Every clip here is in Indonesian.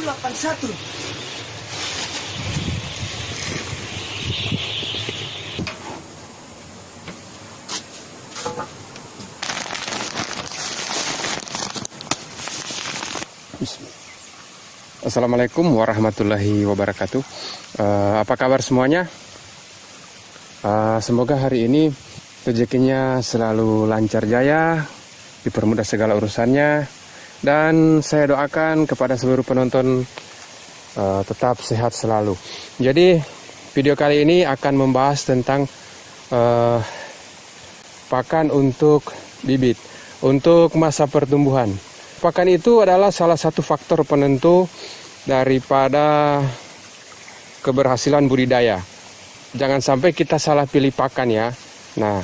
781. Assalamualaikum warahmatullahi wabarakatuh. Apa kabar semuanya? Semoga hari ini rezekinya selalu lancar jaya, dipermudah segala urusannya, dan saya doakan kepada seluruh penonton tetap sehat selalu. Jadi video kali ini akan membahas tentang pakan untuk bibit, untuk masa pertumbuhan. Pakan itu adalah salah satu faktor penentu daripada keberhasilan budidaya. Jangan sampai kita salah pilih pakan ya. Nah,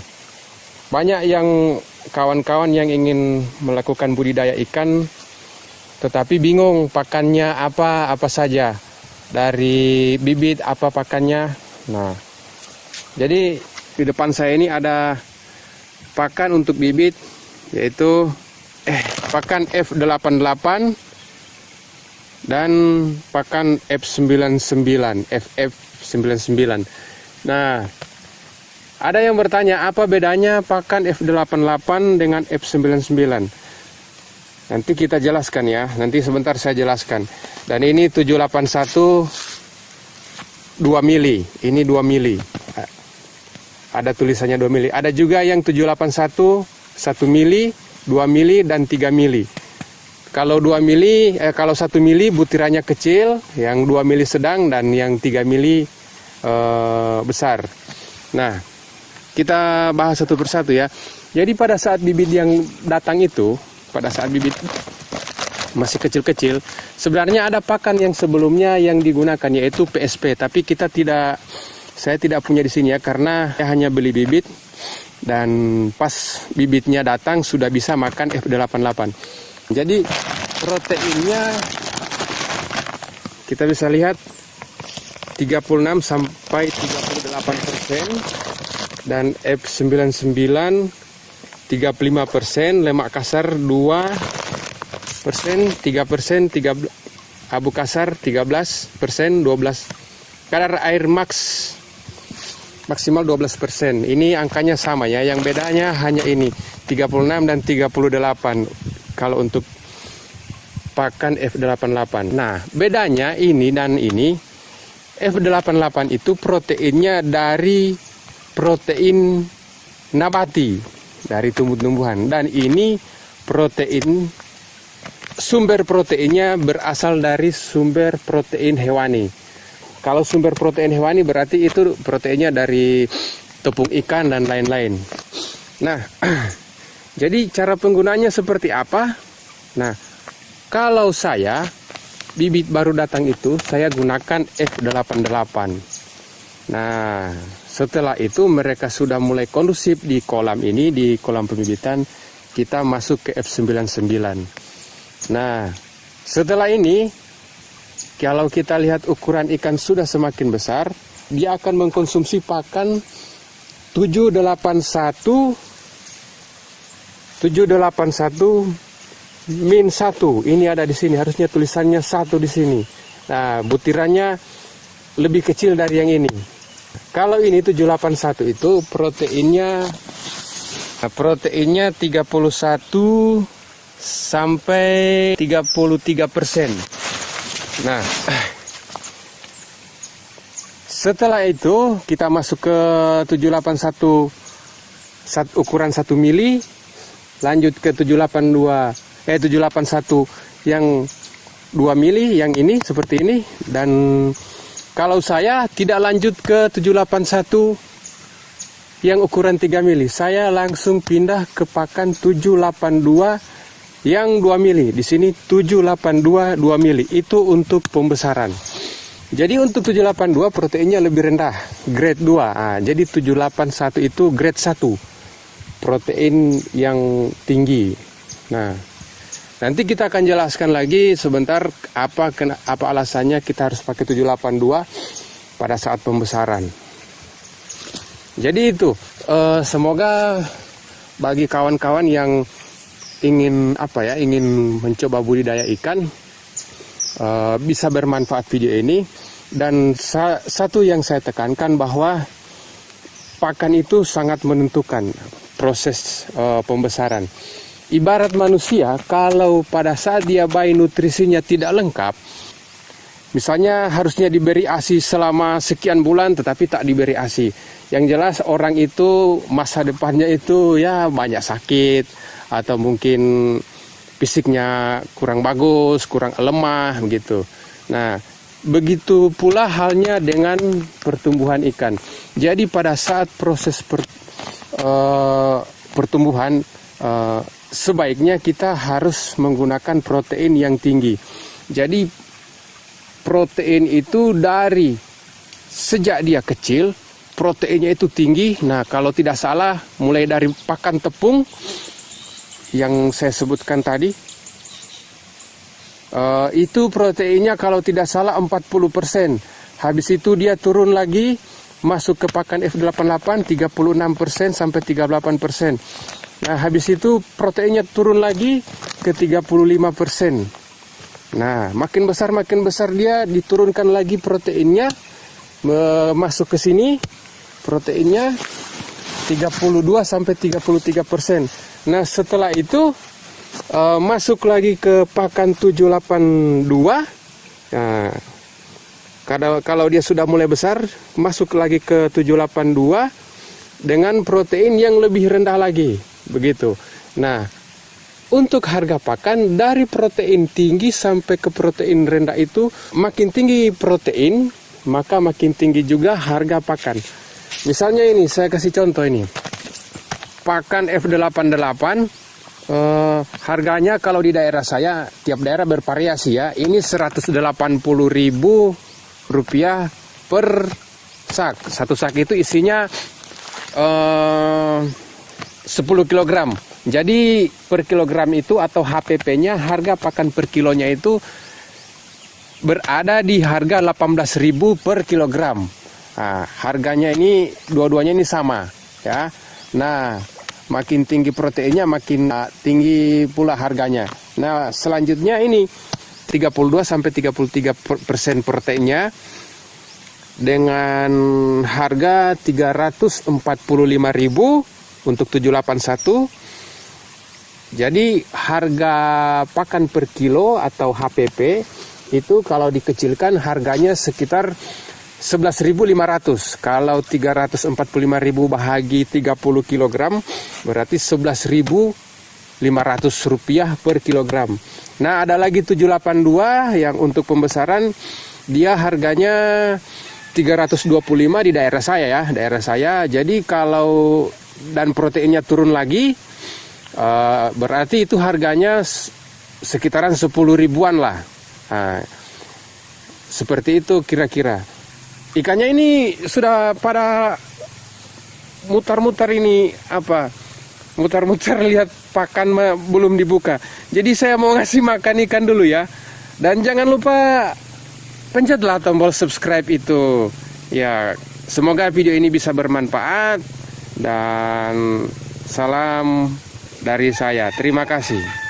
banyak yang kawan-kawan yang ingin melakukan budidaya ikan tetapi bingung pakannya apa saja. Dari bibit apa pakannya. Nah, jadi di depan saya ini ada pakan untuk bibit, yaitu pakan F88 dan pakan F99, FF99. Nah, ada yang bertanya apa bedanya pakan F88 dengan F99. Nanti kita jelaskan ya, nanti sebentar saya jelaskan. Dan ini 781 2 mili, ini 2 mili. Ada tulisannya 2 mili. Ada juga yang 781 1 mili, 2 mili dan 3 mili. Kalau 2 mili, kalau 1 mili butirannya kecil, yang 2 mili sedang dan yang 3 mili besar. Nah, kita bahas satu persatu ya. Jadi pada saat bibit yang datang itu, pada saat bibit masih kecil-kecil, sebenarnya ada pakan yang sebelumnya yang digunakan, yaitu PSP. Tapi saya tidak punya di sini ya, karena saya hanya beli bibit. Dan pas bibitnya datang sudah bisa makan F88. Jadi proteinnya kita bisa lihat 36 sampai 38%, dan F99 35%, lemak kasar 2%, 3%, abu kasar 13%, 12. Kadar air maksimal 12%. Ini angkanya sama ya. Yang bedanya hanya ini 36 dan 38 kalau untuk pakan F88. Nah, bedanya ini dan ini, F88 itu proteinnya dari protein nabati, dari tumbuh-tumbuhan, dan ini sumber proteinnya berasal dari sumber protein hewani. Kalau sumber protein hewani berarti itu proteinnya dari tepung ikan dan lain-lain. Nah, jadi cara penggunaannya seperti apa? Nah, kalau saya bibit baru datang itu saya gunakan F88. Nah, setelah itu mereka sudah mulai kondusif di kolam ini, di kolam pembibitan, kita masuk ke F99. Nah, setelah ini kalau kita lihat ukuran ikan sudah semakin besar, dia akan mengkonsumsi pakan 781 min 1. Ini ada di sini, harusnya tulisannya 1 di sini. Nah, butirannya lebih kecil dari yang ini. Kalau ini 781 itu proteinnya 31 sampai 33%. Nah, setelah itu kita masuk ke 781 ukuran 1 mili, lanjut ke 781 yang 2 mili, yang ini seperti ini. Dan kalau saya tidak lanjut ke 781 yang ukuran 3 mili, saya langsung pindah ke pakan 782 yang 2 mili. Di sini 782 2 mili. Itu untuk pembesaran. Jadi untuk 782 proteinnya lebih rendah, grade 2. Nah, jadi 781 itu grade 1. Protein yang tinggi. Nah, nanti kita akan jelaskan lagi sebentar apa alasannya kita harus pakai 782 pada saat pembesaran. Jadi itu semoga bagi kawan-kawan yang ingin mencoba budidaya ikan, bisa bermanfaat video ini. Dan satu yang saya tekankan bahwa pakan itu sangat menentukan proses pembesaran. Ibarat manusia, kalau pada saat dia bayi nutrisinya tidak lengkap, misalnya harusnya diberi ASI selama sekian bulan tetapi tak diberi ASI. Yang jelas orang itu masa depannya itu ya banyak sakit, atau mungkin fisiknya kurang bagus, kurang lemah begitu. Nah, begitu pula halnya dengan pertumbuhan ikan. Jadi pada saat proses pertumbuhan, sebaiknya kita harus menggunakan protein yang tinggi. Jadi protein itu dari sejak dia kecil, proteinnya itu tinggi. Nah, kalau tidak salah mulai dari pakan tepung yang saya sebutkan tadi, itu proteinnya kalau tidak salah 40%. Habis itu dia turun lagi, masuk ke pakan F88 36% sampai 38%. Nah, habis itu proteinnya turun lagi ke 35%. Nah, makin besar dia diturunkan lagi proteinnya, masuk ke sini proteinnya 32 sampai 33%. Nah, setelah itu masuk lagi ke pakan 782. Nah, kalau dia sudah mulai besar, masuk lagi ke 782 dengan protein yang lebih rendah lagi, begitu. Nah, untuk harga pakan dari protein tinggi sampai ke protein rendah itu, makin tinggi protein, maka makin tinggi juga harga pakan. Misalnya ini, saya kasih contoh ini. Pakan F88, harganya kalau di daerah saya, tiap daerah bervariasi ya. Ini Rp180.000 per sak. Satu sak itu isinya 10 kg. Jadi per kilogram itu atau HPP-nya, harga pakan per kilonya itu berada di harga 18.000 per kilogram. Nah, harganya ini dua-duanya ini sama ya. Nah, makin tinggi proteinnya, makin tinggi pula harganya. Nah, selanjutnya ini 32 sampai 33% proteinnya dengan harga 345.000 untuk 781. Jadi harga pakan per kilo atau HPP itu kalau dikecilkan harganya sekitar 11.500. Kalau 345.000 bahagi 30 kg berarti 11.500 rupiah per kilogram. Nah, ada lagi 782 yang untuk pembesaran, dia harganya 325 di daerah saya ya, daerah saya. Jadi kalau dan proteinnya turun lagi, berarti itu harganya sekitaran 10 ribuan lah. Nah, seperti itu kira-kira. Ikannya ini sudah pada mutar-mutar ini apa? Mutar-mutar lihat pakan belum dibuka. Jadi saya mau ngasih makan ikan dulu ya. Dan jangan lupa pencetlah tombol subscribe itu. Ya, semoga video ini bisa bermanfaat dan salam dari saya. Terima kasih.